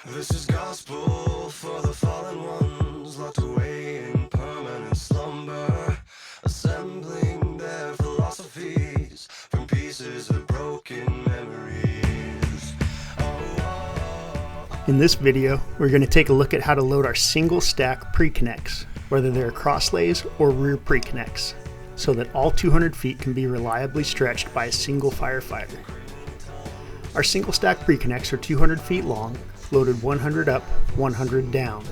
This is gospel for the fallen ones, locked away in permanent slumber, assembling their philosophies from pieces of broken memories. In this video, we're going to take a look at how to load our single-stack preconnects, whether they're crosslays or rear preconnects, so that all 200 feet can be reliably stretched by a single firefighter. Our single-stack preconnects are 200 feet long, loaded 100 up, 100 down.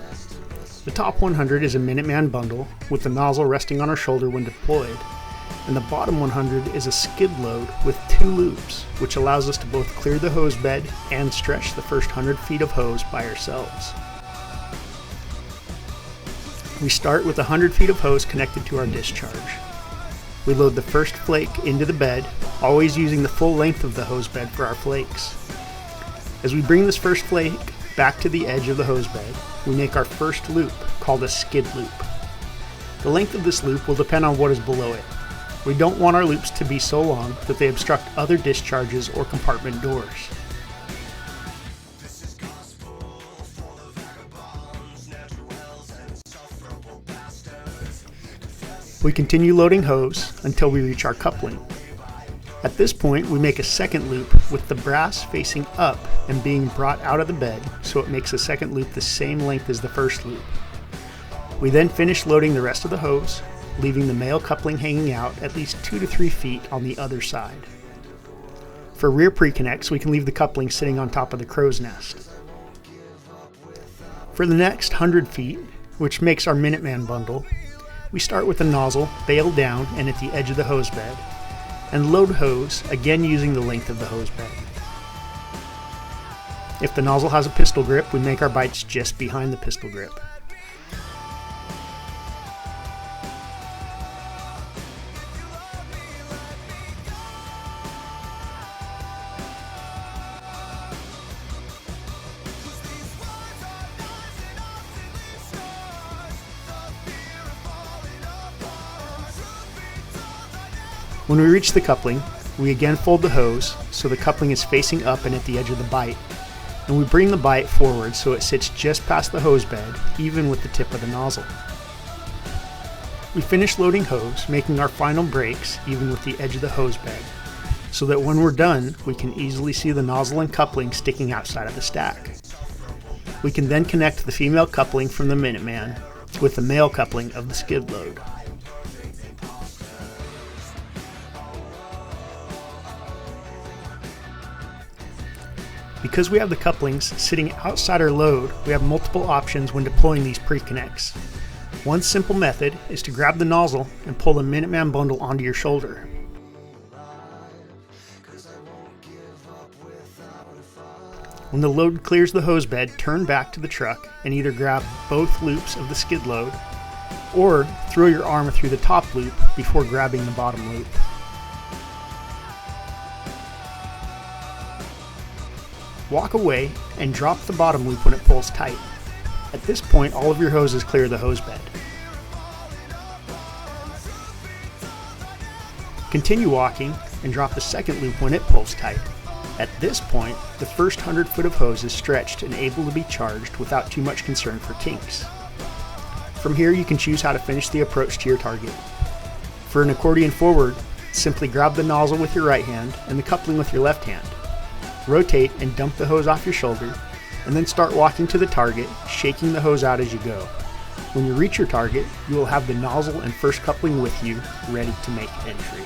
The top 100 is a Minuteman bundle with the nozzle resting on our shoulder when deployed, and the bottom 100 is a skid load with 2 loops, which allows us to both clear the hose bed and stretch the first 100 feet of hose by ourselves. We start with 100 feet of hose connected to our discharge. We load the first flake into the bed, always using the full length of the hose bed for our flakes. As we bring this first flake back to the edge of the hose bed, we make our first loop, called a skid loop. The length of this loop will depend on what is below it. We don't want our loops to be so long that they obstruct other discharges or compartment doors. We continue loading hose until we reach our coupling. At this point, we make a second loop with the brass facing up and being brought out of the bed, so it makes the second loop the same length as the first loop. We then finish loading the rest of the hose, leaving the male coupling hanging out at least 2 to 3 feet on the other side. For rear preconnects, we can leave the coupling sitting on top of the crow's nest. For the next 100 feet, which makes our Minuteman bundle, we start with the nozzle bailed down and at the edge of the hose bed, and load hose, again using the length of the hose bed. If the nozzle has a pistol grip, we make our bites just behind the pistol grip. When we reach the coupling, we again fold the hose so the coupling is facing up and at the edge of the bite, and we bring the bite forward so it sits just past the hose bed, even with the tip of the nozzle. We finish loading hose, making our final breaks even with the edge of the hose bed, so that when we're done, we can easily see the nozzle and coupling sticking outside of the stack. We can then connect the female coupling from the Minuteman with the male coupling of the skid load. Because we have the couplings sitting outside our load, we have multiple options when deploying these preconnects. One simple method is to grab the nozzle and pull the Minuteman bundle onto your shoulder. When the load clears the hose bed, turn back to the truck and either grab both loops of the skid load or throw your arm through the top loop before grabbing the bottom loop. Walk away and drop the bottom loop when it pulls tight. At this point, all of your hoses clear the hose bed. Continue walking and drop the second loop when it pulls tight. At this point, the first 100 foot of hose is stretched and able to be charged without too much concern for kinks. From here, you can choose how to finish the approach to your target. For an accordion forward, simply grab the nozzle with your right hand and the coupling with your left hand. Rotate and dump the hose off your shoulder, and then start walking to the target, shaking the hose out as you go. When you reach your target, you will have the nozzle and first coupling with you, ready to make entry.